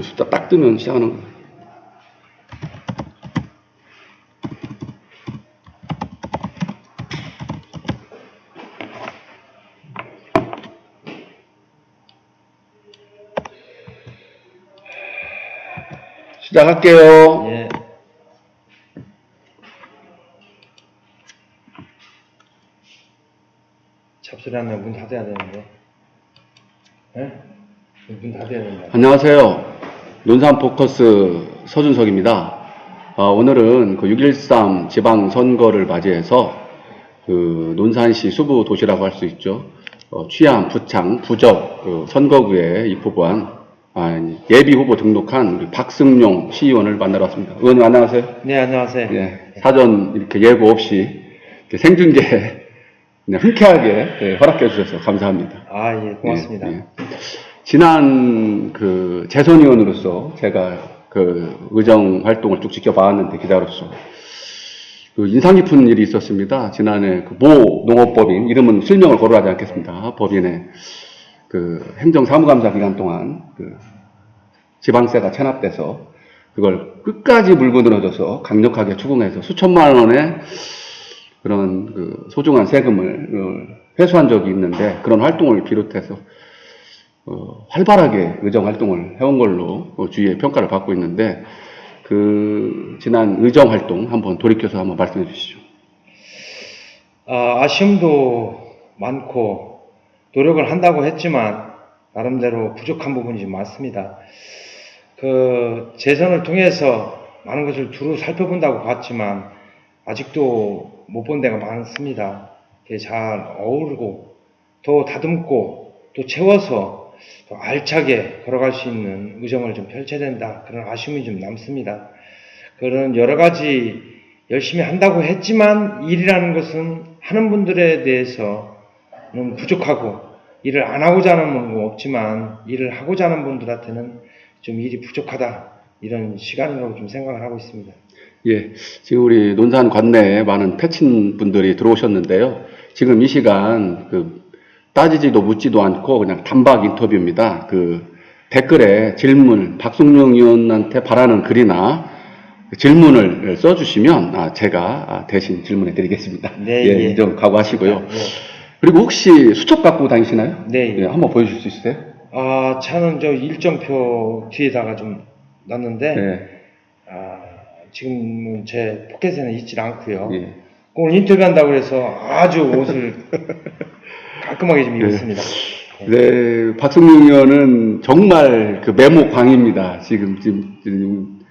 숫자 딱 뜨면 시작하는 거예요. 시작할게요. 예. 잡소리 안 나면 문 닫아야 되는데. 예? 문 닫아야 된다. 안녕하세요. 논산 포커스 서준석입니다. 오늘은 그 6.13 지방선거를 맞이해서 그 논산시 수부 도시라고 할 수 있죠. 취암, 부창, 부적 선거구에 입후보한 예비 후보 등록한 우리 박승용 시의원을 만나러 왔습니다. 의원님 안녕하세요. 네, 안녕하세요. 네, 사전 이렇게 예고 없이 이렇게 생중계 흔쾌하게 허락해 주셔서 감사합니다. 예, 고맙습니다. 지난 그 재선 의원으로서 제가 그 의정 활동을 쭉 지켜봤는데 기자로서 그 인상 깊은 일이 있었습니다. 지난해 그 모 농업법인, 이름은 실명을 거론하지 않겠습니다. 법인의 그 행정사무감사 기간 동안 그 지방세가 체납돼서 그걸 끝까지 물고 늘어져서 강력하게 추궁해서 수천만 원의 그런 그 소중한 세금을 회수한 적이 있는데, 그런 활동을 비롯해서 활발하게 의정 활동을 해온 걸로 주위의 평가를 받고 있는데, 그 지난 의정 활동 한번 돌이켜서 한번 말씀해 주시죠. 아쉬움도 많고 노력을 한다고 했지만 나름대로 부족한 부분이 좀 많습니다. 그 재선을 통해서 많은 것을 두루 살펴본다고 봤지만 아직도 못 본 데가 많습니다. 잘 어우르고 더 다듬고 또 채워서 더 알차게 걸어갈 수 있는 의정을 좀 펼쳐야 된다, 그런 아쉬움이 좀 남습니다. 그런 여러 가지 열심히 한다고 했지만 일이라는 것은 하는 분들에 대해서는 부족하고, 일을 안 하고자 하는 분은 없지만 일을 하고자 하는 분들한테는 좀 일이 부족하다, 이런 시간이라고 좀 생각을 하고 있습니다. 예, 지금 우리 논산 관내에 많은 패친 분들이 들어오셨는데요. 지금 이 시간 그 따지지도 묻지도 않고 그냥 단박 인터뷰입니다. 그 댓글에 질문, 박승용 의원한테 바라는 글이나 질문을 써주시면 제가 대신 질문해 드리겠습니다. 네, 예, 이 점 각오하시고요. 네. 그리고 혹시 수첩 갖고 다니시나요? 네. 예, 한번 보여줄 수 있으세요? 차는 저 일정표 뒤에다가 좀 놨는데, 네. 지금은 제 포켓에는 있질 않고요. 예. 오늘 인터뷰한다고 해서 아주 옷을 깔끔하게 좀 입었습니다. 네, 박승용 의원은 정말 그 메모광입니다. 지금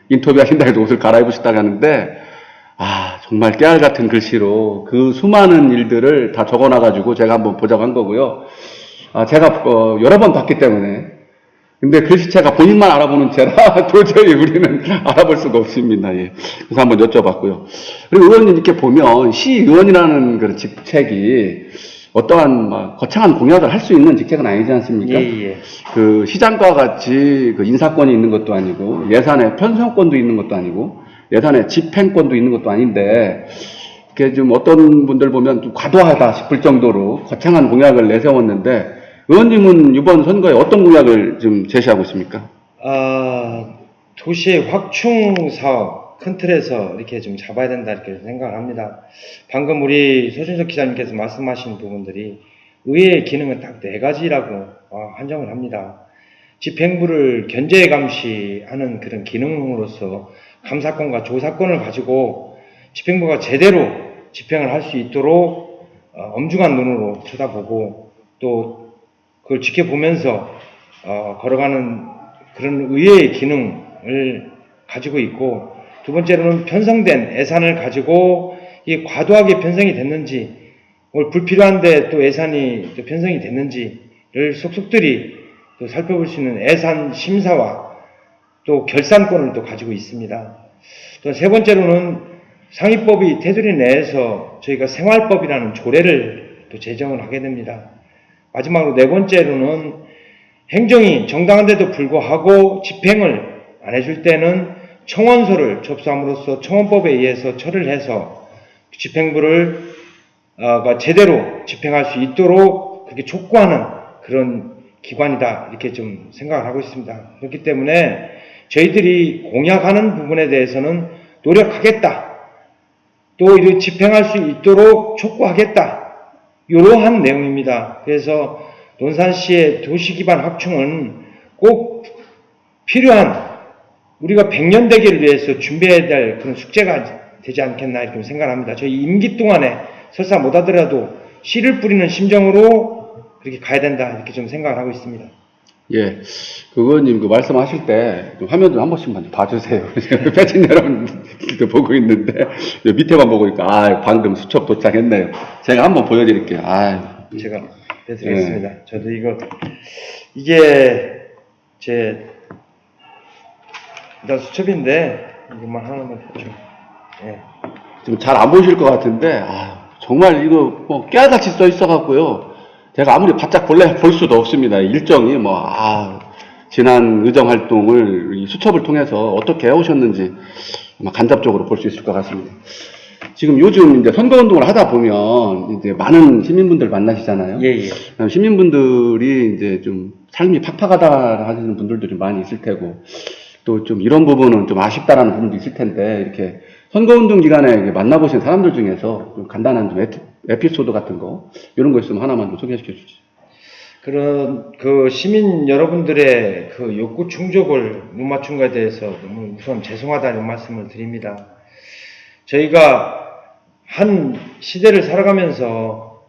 인터뷰하신다 해도 옷을 갈아입으셨다고 하는데, 정말 깨알 같은 글씨로 그 수많은 일들을 다 적어놔가지고 제가 한번 보자고 한 거고요. 제가 여러 번 봤기 때문에, 근데 글씨체가 본인만 알아보는 채라 도저히 우리는 알아볼 수가 없습니다. 예. 그래서 한번 여쭤봤고요. 그리고 의원님 이렇게 보면 시의원이라는 그런 직책이 어떠한 거창한 공약을 할 수 있는 직책은 아니지 않습니까? 예. 그 시장과 같이 그 인사권이 있는 것도 아니고, 예산에 편성권도 있는 것도 아니고, 예산에 집행권도 있는 것도 아닌데, 이렇게 좀 어떤 분들 보면 좀 과도하다 싶을 정도로 거창한 공약을 내세웠는데, 의원님은 이번 선거에 어떤 공약을 좀 제시하고 있습니까? 도시의 확충 사업 큰 틀에서 이렇게 좀 잡아야 된다, 이렇게 생각을 합니다. 방금 우리 서준석 기자님께서 말씀하신 부분들이 의회의 기능은 딱 4가지라고 한정을 합니다. 집행부를 견제 감시하는 그런 기능으로서 감사권과 조사권을 가지고 집행부가 제대로 집행을 할 수 있도록 엄중한 눈으로 쳐다보고, 또 그걸 지켜보면서 걸어가는 그런 의회의 기능을 가지고 있고, 두 번째로는 편성된 예산을 가지고 이게 과도하게 편성이 됐는지, 불필요한데 또 예산이 또 편성이 됐는지를 속속들이 또 살펴볼 수 있는 예산 심사와 또 결산권을 또 가지고 있습니다. 또 세 번째로는 상위법이 테두리 내에서 저희가 생활법이라는 조례를 또 제정을 하게 됩니다. 마지막으로 네 번째로는 행정이 정당한데도 불구하고 집행을 안 해줄 때는 청원서를 접수함으로써 청원법에 의해서 처리를 해서 집행부를 제대로 집행할 수 있도록 그렇게 촉구하는 그런 기관이다 이렇게 좀 생각을 하고 있습니다. 그렇기 때문에 저희들이 공약하는 부분에 대해서는 노력하겠다. 또 이를 집행할 수 있도록 촉구하겠다. 이러한 내용입니다. 그래서 논산시의 도시기반 확충은 꼭 필요한 우리가 100년 대계를 위해서 준비해야 될 그런 숙제가 되지 않겠나 이렇게 생각합니다. 저희 임기 동안에 설사 못하더라도 씨를 뿌리는 심정으로 그렇게 가야 된다 이렇게 좀 생각을 하고 있습니다. 예, 의원님 그 말씀하실 때 화면 좀 한 번씩만 봐주세요. 패친 여러분들 보고 있는데 밑에만 보고 있니까 방금 수첩 도착했네요. 제가 한번 보여드릴게요. 제가 해드리겠습니다. 예. 저도 이게 제 일단 수첩인데 이것만 하나만 좀 예. 좀 잘 안 보이실 것 같은데 정말 이거 뭐 깨알같이 써 있어갖고요. 제가 아무리 바짝 볼 수도 없습니다. 일정이 지난 의정 활동을 이 수첩을 통해서 어떻게 해오셨는지 아마 간접적으로 볼 수 있을 것 같습니다. 지금 요즘 이제 선거운동을 하다 보면 이제 많은 시민분들 만나시잖아요. 예. 시민분들이 이제 좀 삶이 팍팍하다 하시는 분들도 많이 있을 테고 또 좀 이런 부분은 좀 아쉽다라는 부분도 있을 텐데 이렇게 선거운동 기간에 만나보신 사람들 중에서 좀 간단한 좀 에피소드 같은 거 이런 거 있으면 하나만 좀 소개시켜 주시죠. 그런 그 시민 여러분들의 그 욕구 충족을 못 맞춘 것에 대해서 너무 우선 죄송하다는 말씀을 드립니다. 저희가 한 시대를 살아가면서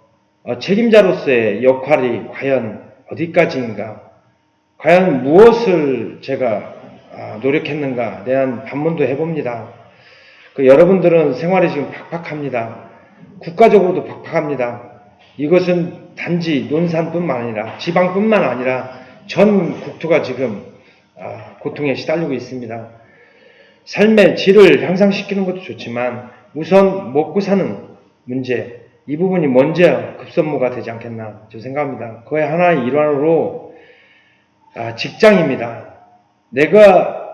책임자로서의 역할이 과연 어디까지인가, 과연 무엇을 제가 노력했는가 대한 반문도 해봅니다. 여러분들은 생활이 지금 팍팍합니다. 국가적으로도 팍팍합니다. 이것은 단지 논산뿐만 아니라 지방뿐만 아니라 전 국토가 지금 고통에 시달리고 있습니다. 삶의 질을 향상시키는 것도 좋지만 우선 먹고 사는 문제, 이 부분이 먼저 급선무가 되지 않겠나 저 생각합니다. 그의 하나의 일환으로 직장입니다. 내가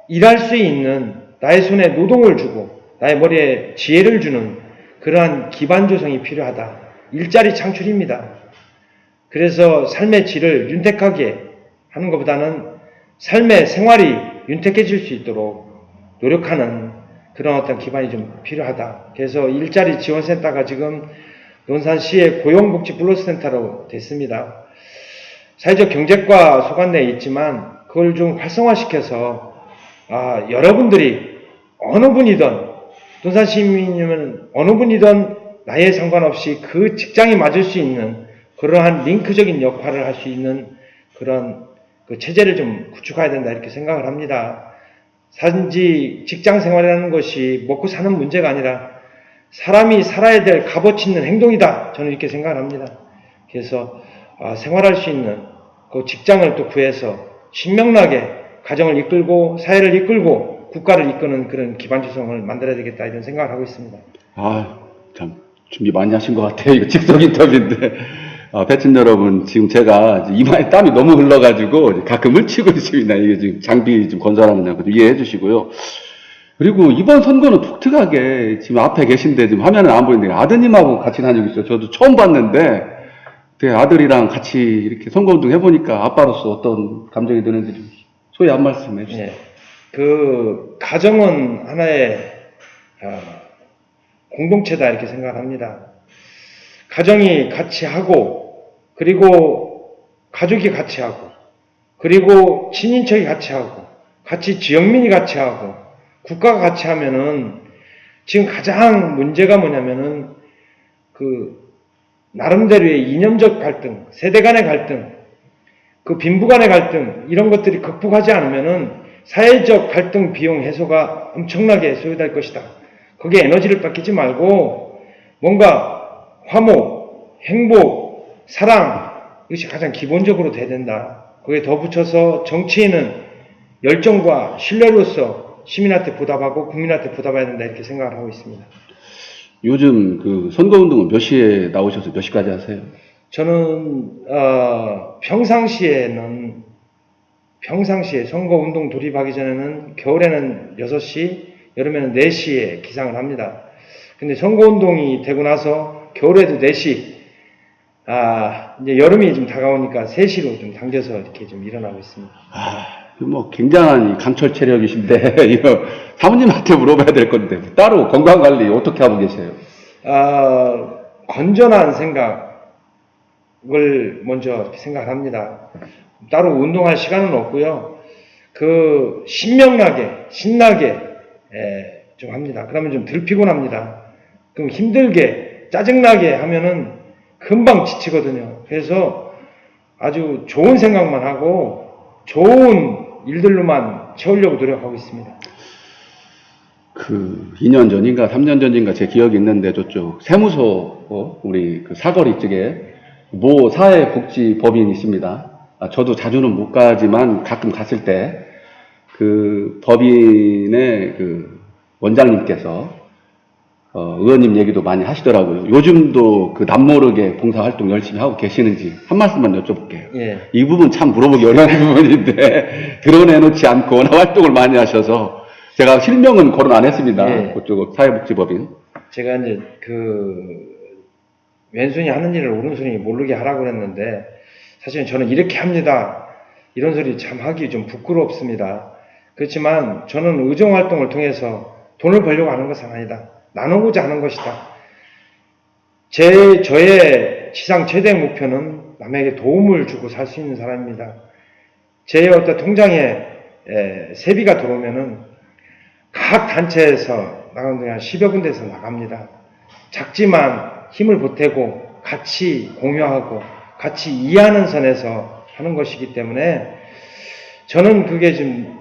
일할 수 있는 나의 손에 노동을 주고 나의 머리에 지혜를 주는 그러한 기반 조성이 필요하다. 일자리 창출입니다. 그래서 삶의 질을 윤택하게 하는 것보다는 삶의 생활이 윤택해질 수 있도록 노력하는 그런 어떤 기반이 좀 필요하다. 그래서 일자리 지원센터가 지금 논산시의 고용복지 플러스센터로 됐습니다. 사회적 경제과 소관내에 있지만 그걸 좀 활성화시켜서 여러분들이 어느 분이든 논산시민이면 어느 분이든 나이에 상관없이 그 직장이 맞을 수 있는 그러한 링크적인 역할을 할 수 있는 그런 그 체제를 좀 구축해야 된다 이렇게 생각을 합니다. 단지 직장 생활이라는 것이 먹고 사는 문제가 아니라 사람이 살아야 될 값어치 있는 행동이다. 저는 이렇게 생각을 합니다. 그래서 생활할 수 있는 그 직장을 또 구해서 신명나게 가정을 이끌고 사회를 이끌고 국가를 이끄는 그런 기반 조성을 만들어야 되겠다 이런 생각을 하고 있습니다. 참 준비 많이 하신 것 같아요. 이거 직속 인터뷰인데 패친 여러분 지금 제가 이마에 땀이 너무 흘러가지고 가끔 을치고 있습니다. 이게 지금 장비 좀 건설하느냐 좀 이해해 주시고요. 그리고 이번 선거는 독특하게 지금 앞에 계신데 지금 화면은 안 보이는데 아드님하고 같이 다니고 있어요. 저도 처음 봤는데 아들이랑 같이 이렇게 선거운동 해보니까 아빠로서 어떤 감정이 드는지 좀 소위 한 말씀 해주세요. 네. 그 가정은 하나의 공동체다 이렇게 생각합니다. 가정이 같이 하고 그리고 가족이 같이 하고 그리고 친인척이 같이 하고 같이 지역민이 같이 하고 국가가 같이 하면은 지금 가장 문제가 뭐냐면은 그 나름대로의 이념적 갈등, 세대 간의 갈등, 그 빈부 간의 갈등 이런 것들이 극복하지 않으면은 사회적 갈등 비용 해소가 엄청나게 소요될 것이다. 거기에 에너지를 뺏기지 말고 뭔가 화목, 행복, 사랑 이것이 가장 기본적으로 돼야 된다. 거기에 더 붙여서 정치인은 열정과 신뢰로서 시민한테 보답하고 국민한테 보답해야 된다 이렇게 생각을 하고 있습니다. 요즘 그 선거운동은 몇 시에 나오셔서 몇 시까지 하세요? 저는 평상시에 선거운동 돌입하기 전에는 겨울에는 6시, 여름에는 4시에 기상을 합니다. 근데 선거운동이 되고 나서 겨울에도 4시, 이제 여름이 좀 다가오니까 3시로 좀 당겨서 이렇게 좀 일어나고 있습니다. 뭐 굉장한 강철 체력이신데 이거 사모님한테 물어봐야 될 건데 따로 건강 관리 어떻게 하고 계세요? 건전한 생각을 먼저 이렇게 생각합니다. 따로 운동할 시간은 없고요. 신나게 좀 합니다. 그러면 좀 덜 피곤합니다. 그럼 힘들게 짜증나게 하면은 금방 지치거든요. 그래서 아주 좋은 생각만 하고 좋은 일들로만 채우려고 노력하고 있습니다. 2년 전인가 3년 전인가 제 기억이 있는데 저쪽 세무서 우리 사거리 쪽에 모 사회복지법인이 있습니다. 저도 자주는 못 가지만 가끔 갔을 때 법인의 원장님께서 의원님 얘기도 많이 하시더라고요. 요즘도 남모르게 봉사활동 열심히 하고 계시는지 한 말씀만 여쭤볼게요. 예. 이 부분 참 물어보기 어려운 부분인데 드러내놓지 않고 워낙 활동을 많이 하셔서 제가 실명은 거론 안 했습니다. 예. 그쪽 사회복지법인. 제가 이제 왼손이 하는 일을 오른손이 모르게 하라고 그랬는데 사실은 저는 이렇게 합니다. 이런 소리 참 하기 좀 부끄럽습니다. 그렇지만 저는 의정활동을 통해서 돈을 벌려고 하는 것은 아니다. 나누고자 하는 것이다. 저의 지상 최대 목표는 남에게 도움을 주고 살 수 있는 사람입니다. 제 어떤 통장에 세비가 들어오면은 각 단체에서 나가는 한 10여 군데에서 나갑니다. 작지만 힘을 보태고 같이 공유하고 같이 이해하는 선에서 하는 것이기 때문에 저는 그게 좀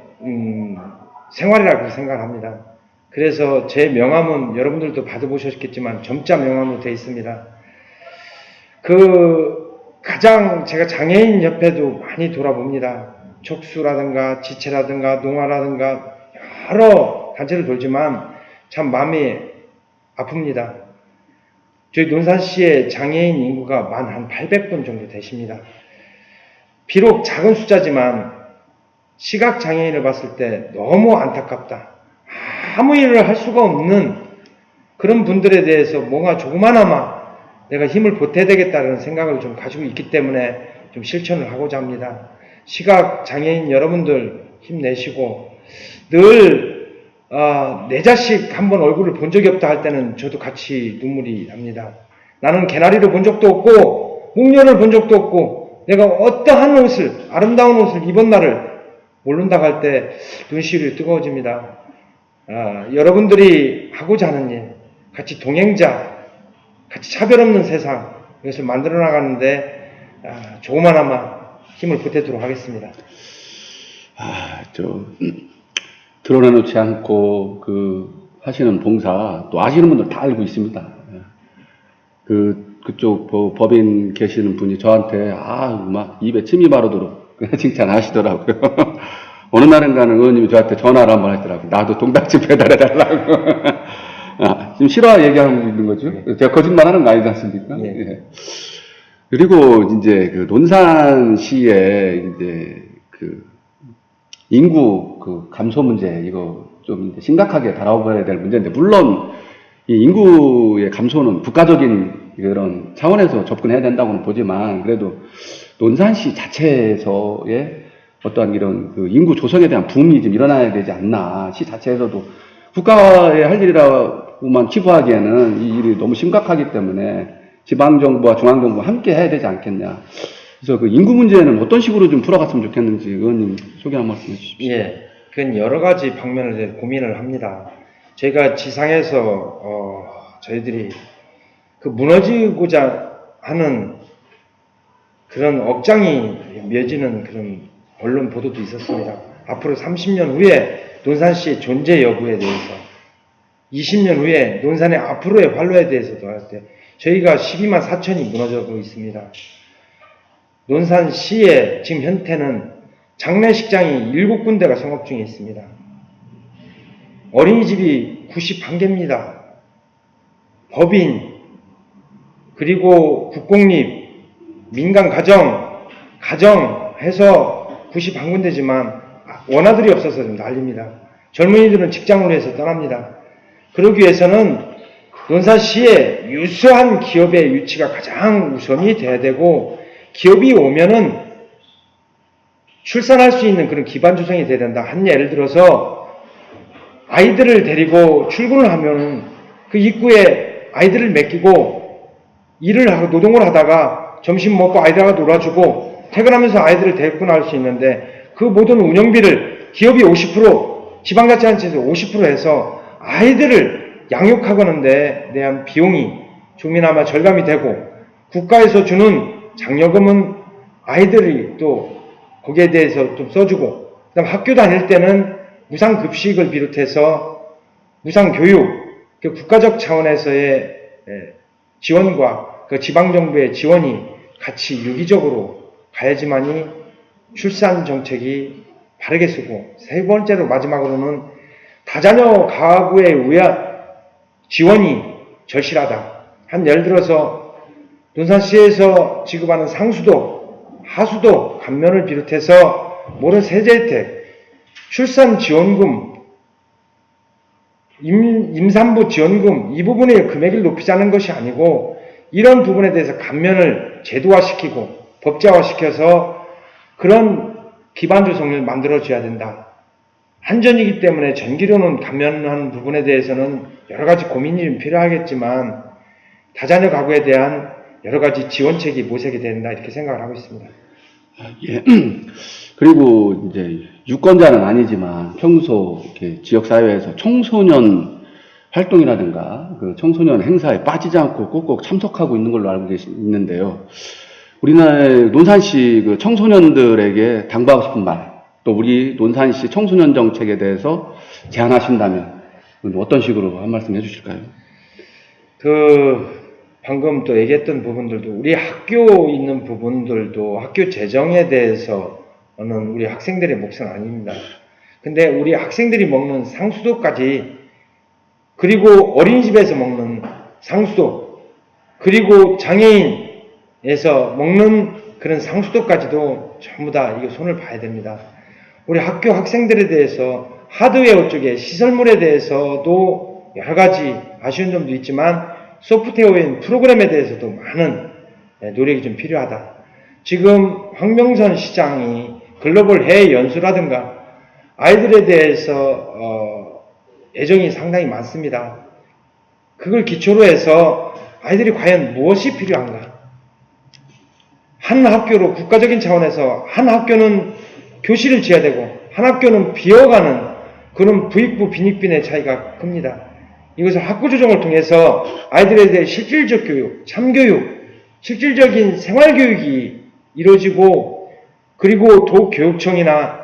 생활이라고 생각합니다. 그래서 제 명함은 여러분들도 받아보셨겠지만 점자 명함으로 되어 있습니다. 가장 제가 장애인 협회도 많이 돌아봅니다. 촉수라든가 지체라든가 농아라든가 여러 단체를 돌지만 참 마음이 아픕니다. 저희 논산시의 장애인 인구가 한 800분 정도 되십니다. 비록 작은 숫자지만 시각장애인을 봤을 때 너무 안타깝다. 아무 일을 할 수가 없는 그런 분들에 대해서 뭔가 조그마나마 내가 힘을 보태야 되겠다는 생각을 좀 가지고 있기 때문에 좀 실천을 하고자 합니다. 시각장애인 여러분들 힘내시고 늘 내 자식 한번 얼굴을 본 적이 없다 할 때는 저도 같이 눈물이 납니다. 나는 개나리를 본 적도 없고 목련을 본 적도 없고 내가 어떠한 아름다운 옷을 입은 날을 모른다고 할 때 눈시울이 뜨거워집니다. 여러분들이 하고자 하는 일, 같이 동행자, 같이 차별 없는 세상, 이것을 만들어 나가는데 조그마나마 힘을 보태도록 하겠습니다. 드러내놓지 않고 하시는 봉사 또 아시는 분들 다 알고 있습니다. 그쪽 법인 계시는 분이 저한테 막 입에 침이 마르도록 칭찬하시더라고요. 어느 날인가는 의원님이 저한테 전화를 한번 하시더라고요. 나도 동닥지 배달해달라고. 지금 실화 얘기하고 있는 거죠? 제가 거짓말하는 거 아니지 않습니까? 예. 예. 그리고 이제 논산시에 이제 인구 감소 문제 이거 좀 이제 심각하게 다뤄봐야 될 문제인데 물론 이 인구의 감소는 국가적인 그런 차원에서 접근해야 된다고는 보지만 그래도 논산시 자체에서의 어떠한 이런 인구 조성에 대한 붐이 좀 일어나야 되지 않나. 시 자체에서도 국가의 할 일이라고만 치부하기에는 이 일이 너무 심각하기 때문에 지방정부와 중앙정부가 함께 해야 되지 않겠냐. 그래서 인구 문제는 어떤 식으로 좀 풀어갔으면 좋겠는지 의원님 소개 한 말씀 해주십시오. 예, 그건 여러 가지 방면을 고민을 합니다. 저희가 지상에서 저희들이 무너지고자 하는 그런 억장이 맺이는 그런 언론 보도도 있었습니다. 앞으로 30년 후에 논산시의 존재 여부에 대해서 20년 후에 논산의 앞으로의 활로에 대해서도 할 때 저희가 12만 4천이 무너져가고 있습니다. 논산시의 지금 현태는 장례식장이 7군데가 성업 중에 있습니다. 어린이집이 91개입니다. 법인, 그리고 국공립, 민간 가정 해서 91군데지만 원아들이 없어서 좀 난립니다. 젊은이들은 직장으로 해서 떠납니다. 그러기 위해서는 논산시의 유수한 기업의 유치가 가장 우선이 돼야 되고, 기업이 오면은 출산할 수 있는 그런 기반 조성이 돼야 된다. 한 예를 들어서 아이들을 데리고 출근을 하면은 그 입구에 아이들을 맡기고 일을 하고 노동을 하다가 점심 먹고 아이들하고 놀아주고 퇴근하면서 아이들을 데리고 나올 수 있는데, 그 모든 운영비를 기업이 50%, 지방자치단체에서 50% 해서 아이들을 양육하고는데 대한 비용이 조금이나마 절감이 되고, 국가에서 주는 장려금은 아이들이 또 거기에 대해서 좀 써주고, 그다음 학교 다닐 때는 무상급식을 비롯해서 무상교육, 그 국가적 차원에서의 지원과 그 지방정부의 지원이 같이 유기적으로 가야지만이 출산 정책이 바르게 쓰고, 세 번째로 마지막으로는 다자녀 가구에 의한 지원이 절실하다. 한 예를 들어서 논산시에서 지급하는 상수도, 하수도, 감면을 비롯해서 모든 세제 혜택, 출산 지원금, 임산부 지원금, 이 부분의 금액을 높이자는 것이 아니고, 이런 부분에 대해서 감면을 제도화시키고 법제화시켜서 그런 기반 조성을 만들어줘야 된다. 한전이기 때문에 전기료는 감면하는 부분에 대해서는 여러 가지 고민이 좀 필요하겠지만, 다자녀 가구에 대한 여러 가지 지원책이 모색이 된다, 이렇게 생각을 하고 있습니다. 예. 그리고 이제 유권자는 아니지만 평소 이렇게 지역사회에서 청소년 활동이라든가 그 청소년 행사에 빠지지 않고 꼭꼭 참석하고 있는 걸로 알고 있는데요. 우리나라의 논산시 그 청소년들에게 당부하고 싶은 말, 또 우리 논산시 청소년 정책에 대해서 제안하신다면 어떤 식으로 한 말씀 해주실까요? 방금 또 얘기했던 부분들도, 우리 학교 있는 부분들도 학교 재정에 대해서는 우리 학생들의 몫은 아닙니다. 근데 우리 학생들이 먹는 상수도까지, 그리고 어린이집에서 먹는 상수도, 그리고 장애인에서 먹는 그런 상수도까지도 전부 다 이거 손을 봐야 됩니다. 우리 학교 학생들에 대해서 하드웨어 쪽에 시설물에 대해서도 여러 가지 아쉬운 점도 있지만, 소프트웨어인 프로그램에 대해서도 많은 노력이 좀 필요하다. 지금 황명선 시장이 글로벌 해외 연수라든가 아이들에 대해서 애정이 상당히 많습니다. 그걸 기초로 해서 아이들이 과연 무엇이 필요한가? 한 학교로 국가적인 차원에서 한 학교는 교실을 지어야 되고 한 학교는 비어가는 그런 부익부 빈익빈의 차이가 큽니다. 이것을 학구 조정을 통해서 아이들에 대해 실질적 교육, 참교육, 실질적인 생활교육이 이루어지고, 그리고 도교육청이나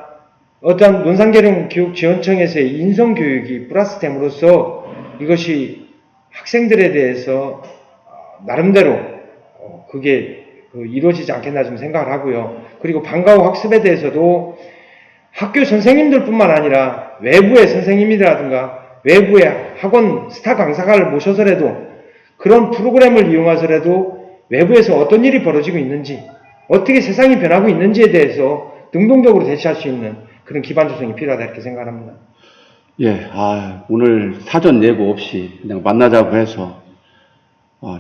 어떤 논산계룡교육지원청에서의 인성교육이 플러스됨으로써 이것이 학생들에 대해서 나름대로 그게 이루어지지 않겠나 좀 생각을 하고요. 그리고 방과 후 학습에 대해서도 학교 선생님들뿐만 아니라 외부의 선생님이라든가 외부의 학원 스타 강사를 모셔서라도, 그런 프로그램을 이용해서라도 외부에서 어떤 일이 벌어지고 있는지, 어떻게 세상이 변하고 있는지에 대해서 능동적으로 대처할 수 있는 그런 기반 조성이 필요하다, 이렇게 생각합니다. 예, 오늘 사전 예고 없이 그냥 만나자고 해서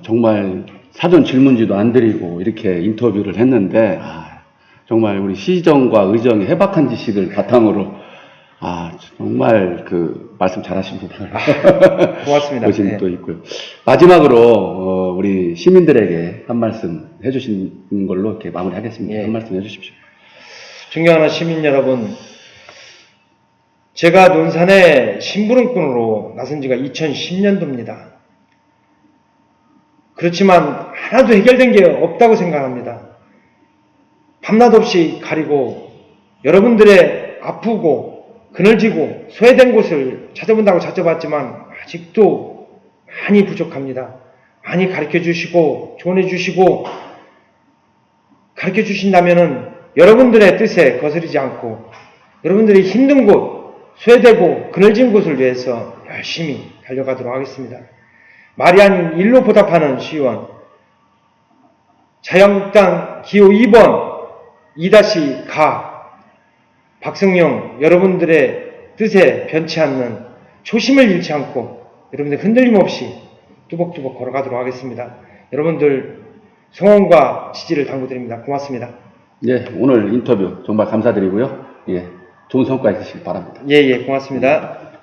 정말 사전 질문지도 안 드리고 이렇게 인터뷰를 했는데, 정말 우리 시정과 의정의 해박한 지식을 바탕으로 정말 그 말씀 잘하신 부분 고맙습니다. 보신 네. 또 있고요. 마지막으로 우리 시민들에게 한 말씀 해주신 걸로 이렇게 마무리하겠습니다. 예. 한 말씀 해주십시오. 존경하는 시민 여러분, 제가 논산에 심부름꾼으로 나선 지가 2010년도입니다. 그렇지만 하나도 해결된 게 없다고 생각합니다. 밤낮 없이 가리고 여러분들의 아프고 그늘지고 소외된 곳을 찾아본다고 찾아봤지만 아직도 많이 부족합니다. 많이 가르쳐 주시고 조언해 주시고 가르쳐 주신다면은 여러분들의 뜻에 거스르지 않고 여러분들이 힘든 곳, 소외되고 그늘진 곳을 위해서 열심히 달려가도록 하겠습니다. 말이 아닌 일로 보답하는 시의원, 자유한국당 기호 2번 2-가 박성용, 여러분들의 뜻에 변치 않는 초심을 잃지 않고 여러분들 흔들림 없이 뚜벅뚜벅 걸어가도록 하겠습니다. 여러분들 성원과 지지를 당부드립니다. 고맙습니다. 예, 오늘 인터뷰 정말 감사드리고요. 예, 좋은 성과 있으시길 바랍니다. 예, 고맙습니다.